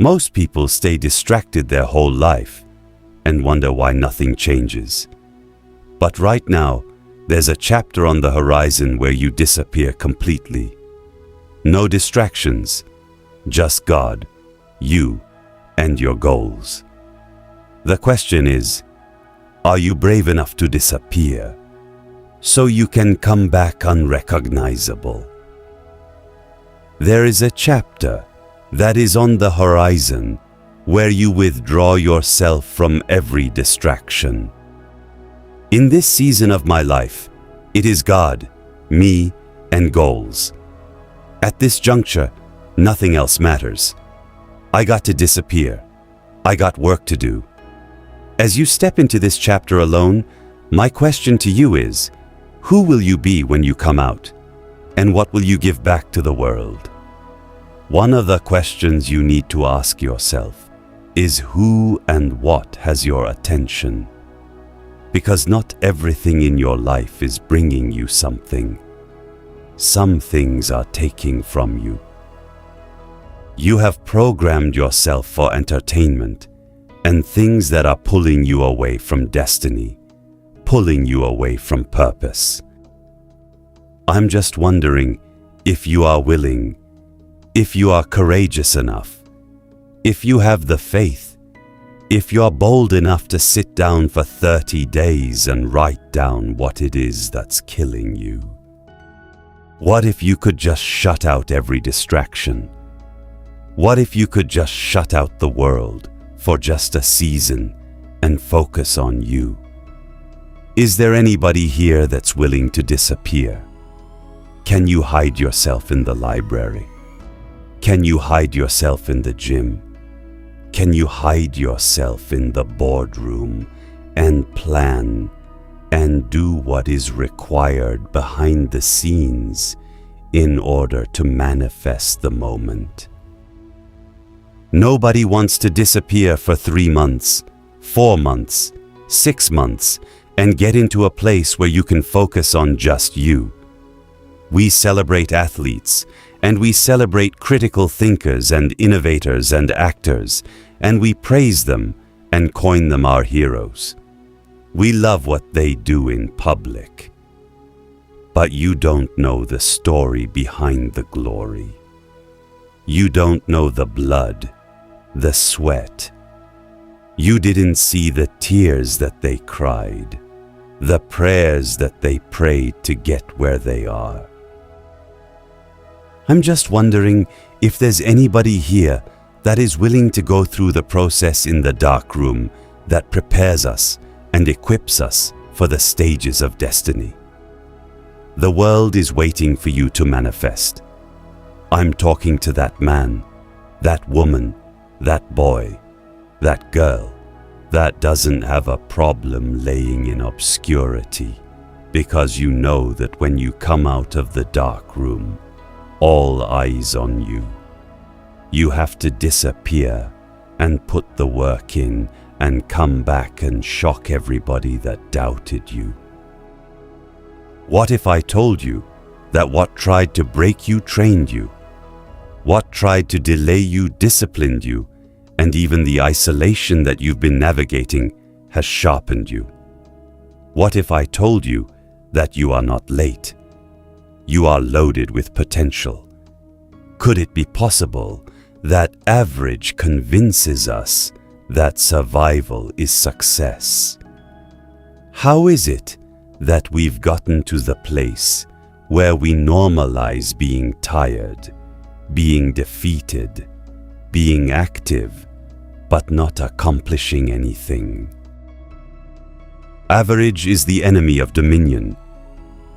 Most people stay distracted their whole life and wonder why nothing changes. But right now, there's a chapter on the horizon where you disappear completely. No distractions, just God, you, and your goals. The question is, are you brave enough to disappear so you can come back unrecognizable? There is a chapter that is on the horizon where you withdraw yourself from every distraction. In this season of my life, it is God, me, and goals. At this juncture, nothing else matters. I got to disappear. I got work to do. As you step into this chapter alone, my question to you is, who will you be when you come out? And what will you give back to the world? One of the questions you need to ask yourself is who and what has your attention? Because not everything in your life is bringing you something. Some things are taking from you. You have programmed yourself for entertainment and things that are pulling you away from destiny, pulling you away from purpose. I'm just wondering if you are willing, if you are courageous enough, if you have the faith, if you're bold enough to sit down for 30 days and write down what it is that's killing you. What if you could just shut out every distraction? What if you could just shut out the world for just a season and focus on you? Is there anybody here that's willing to disappear? Can you hide yourself in the library? Can you hide yourself in the gym? Can you hide yourself in the boardroom and plan and do what is required behind the scenes in order to manifest the moment? Nobody wants to disappear for 3 months, 4 months, 6 months, and get into a place where you can focus on just you. We celebrate athletes, and we celebrate critical thinkers and innovators and actors, and we praise them and coin them our heroes. We love what they do in public. But you don't know the story behind the glory. You don't know the blood, the sweat. You didn't see the tears that they cried, the prayers that they prayed to get where they are. I'm just wondering if there's anybody here that is willing to go through the process in the dark room that prepares us and equips us for the stages of destiny. The world is waiting for you to manifest. I'm talking to that man, that woman, that boy, that girl that doesn't have a problem laying in obscurity, because you know that when you come out of the dark room, all eyes on you. You have to disappear and put the work in and come back and shock everybody that doubted you. What if I told you that what tried to break you trained you? What tried to delay you disciplined you, and even the isolation that you've been navigating has sharpened you? What if I told you that you are not late? You are loaded with potential. Could it be possible that average convinces us that survival is success? How is it that we've gotten to the place where we normalize being tired, being defeated, being active, but not accomplishing anything? Average is the enemy of dominion.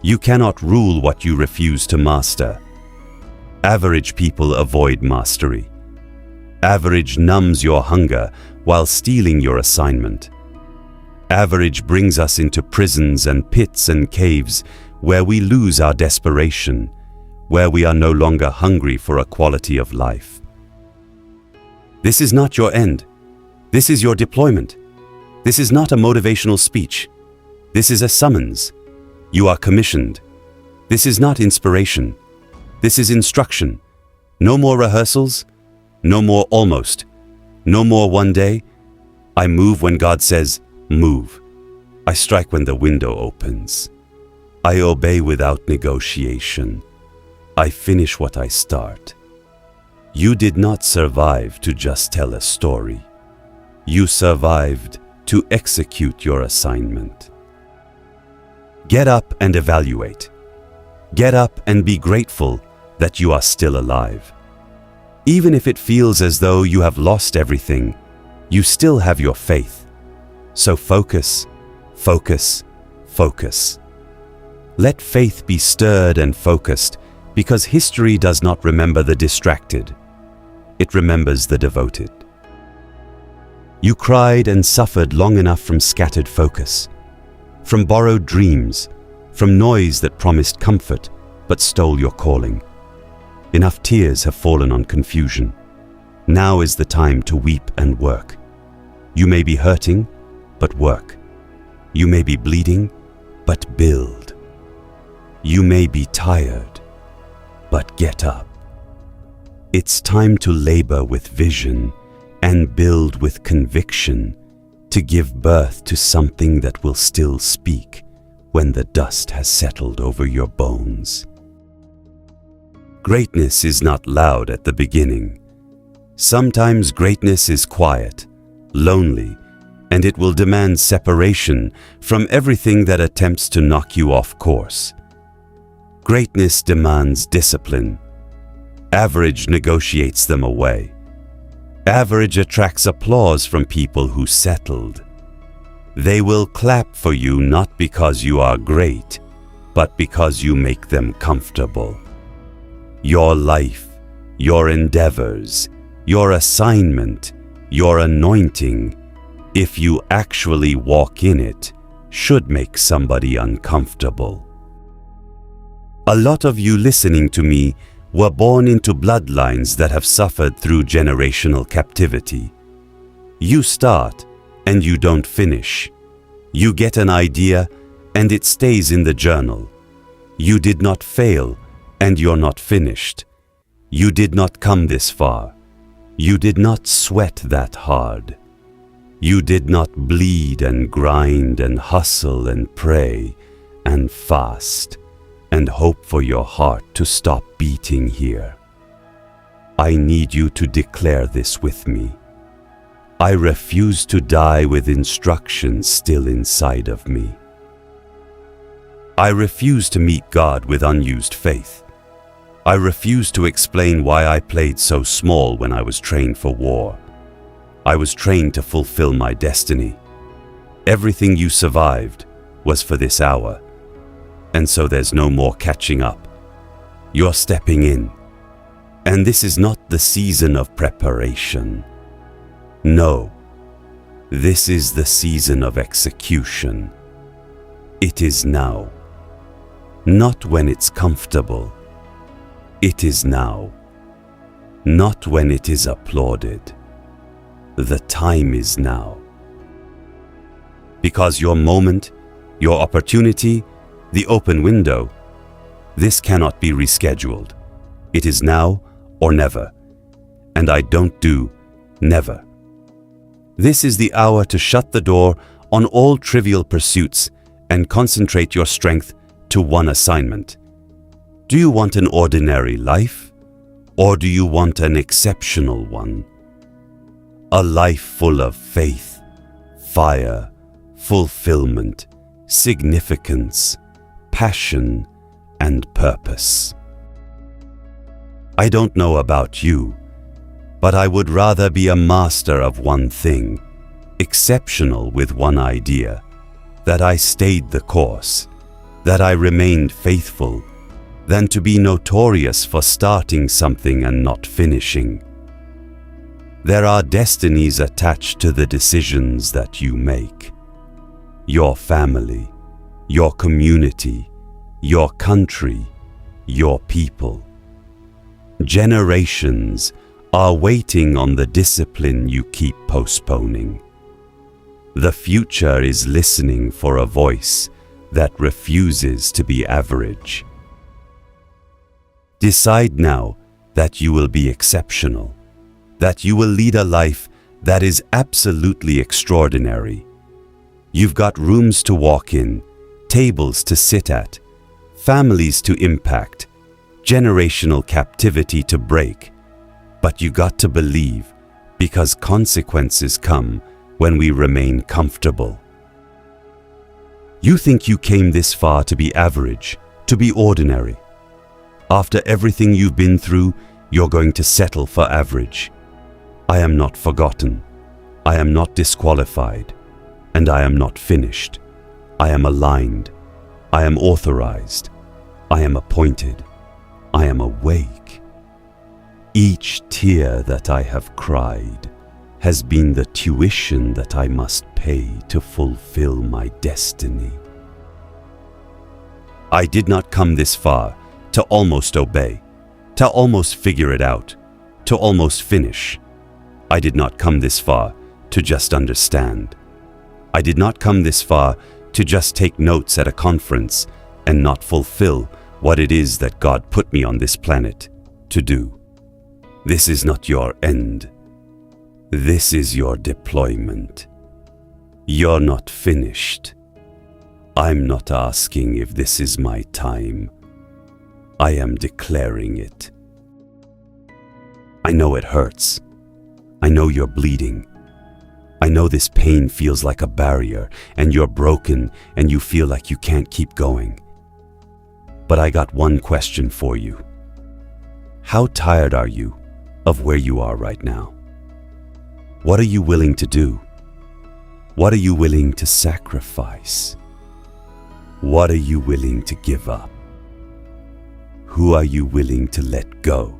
You cannot rule what you refuse to master. Average people avoid mastery. Average numbs your hunger while stealing your assignment. Average brings us into prisons and pits and caves where we lose our desperation, where we are no longer hungry for a quality of life. This is not your end. This is your deployment. This is not a motivational speech. This is a summons. You are commissioned. This is not inspiration. This is instruction. No more rehearsals. No more almost. No more one day. I move when God says, move. I strike when the window opens. I obey without negotiation. I finish what I start. You did not survive to just tell a story. You survived to execute your assignment. Get up and evaluate. Get up and be grateful that you are still alive. Even if it feels as though you have lost everything, you still have your faith. So focus, focus, focus. Let faith be stirred and focused, because history does not remember the distracted. It remembers the devoted. You cried and suffered long enough from scattered focus, from borrowed dreams, from noise that promised comfort but stole your calling. Enough tears have fallen on confusion. Now is the time to weep and work. You may be hurting, but work. You may be bleeding, but build. You may be tired, but get up. It's time to labor with vision and build with conviction to give birth to something that will still speak when the dust has settled over your bones. Greatness is not loud at the beginning. Sometimes greatness is quiet, lonely, and it will demand separation from everything that attempts to knock you off course. Greatness demands discipline. Average negotiates them away. Average attracts applause from people who settled. They will clap for you not because you are great, but because you make them comfortable. Your life, your endeavors, your assignment, your anointing, if you actually walk in it, should make somebody uncomfortable. A lot of you listening to me were born into bloodlines that have suffered through generational captivity. You start and you don't finish. You get an idea and it stays in the journal. You did not fail and you're not finished. You did not come this far. You did not sweat that hard. You did not bleed and grind and hustle and pray and fast and hope for your heart to stop beating here. I need you to declare this with me. I refuse to die with instructions still inside of me. I refuse to meet God with unused faith. I refuse to explain why I played so small when I was trained for war. I was trained to fulfill my destiny. Everything you survived was for this hour, and so there's no more catching up. You're stepping in, and this is not the season of preparation. No, this is the season of execution. It is now, not when it's comfortable. It is now, not when it is applauded. The time is now. Because your moment, your opportunity, the open window, this cannot be rescheduled. It is now or never, and I don't do never. This is the hour to shut the door on all trivial pursuits and concentrate your strength to one assignment. Do you want an ordinary life, or do you want an exceptional one? A life full of faith, fire, fulfillment, significance, passion, and purpose. I don't know about you, but I would rather be a master of one thing, exceptional with one idea, that I stayed the course, that I remained faithful, than to be notorious for starting something and not finishing. There are destinies attached to the decisions that you make. Your family, your community, your country, your people. Generations are waiting on the discipline you keep postponing. The future is listening for a voice that refuses to be average. Decide now that you will be exceptional, that you will lead a life That is absolutely extraordinary. You've got rooms to walk in, tables to sit at, families to impact, generational captivity to break. But you got to believe, because consequences come when we remain comfortable. You think you came this far to be average, to be ordinary. After everything you've been through, you're going to settle for average. I am not forgotten. I am not disqualified. And I am not finished. I am aligned. I am authorized. I am appointed. I am awake. Each tear that I have cried has been the tuition that I must pay to fulfill my destiny. I did not come this far to almost obey, to almost figure it out, to almost finish. I did not come this far to just understand. I did not come this far to just take notes at a conference and not fulfill what it is that God put me on this planet to do. This is not your end. This is your deployment. You're not finished. I'm not asking if this is my time. I am declaring it. I know it hurts. I know you're bleeding. I know this pain feels like a barrier and you're broken and you feel like you can't keep going. But I got one question for you. How tired are you of where you are right now? What are you willing to do? What are you willing to sacrifice? What are you willing to give up? Who are you willing to let go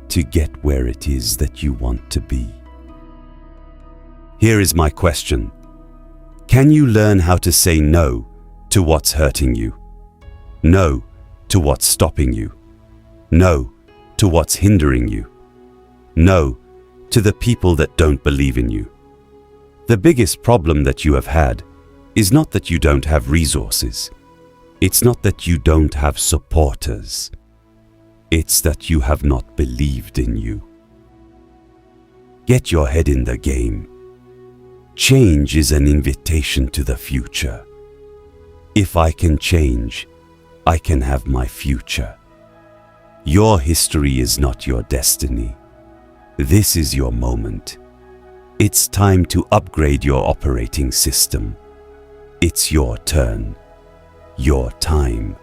to get where it is that you want to be? Here is my question. Can you learn how to say no to what's hurting you? No to what's stopping you? No to what's hindering you? No to the people that don't believe in you? The biggest problem that you have had is not that you don't have resources. It's not that you don't have supporters. It's that you have not believed in you. Get your head in the game. Change is an invitation to the future. If I can change, I can have my future. Your history is not your destiny. This is your moment. It's time to upgrade your operating system. It's your turn, your time.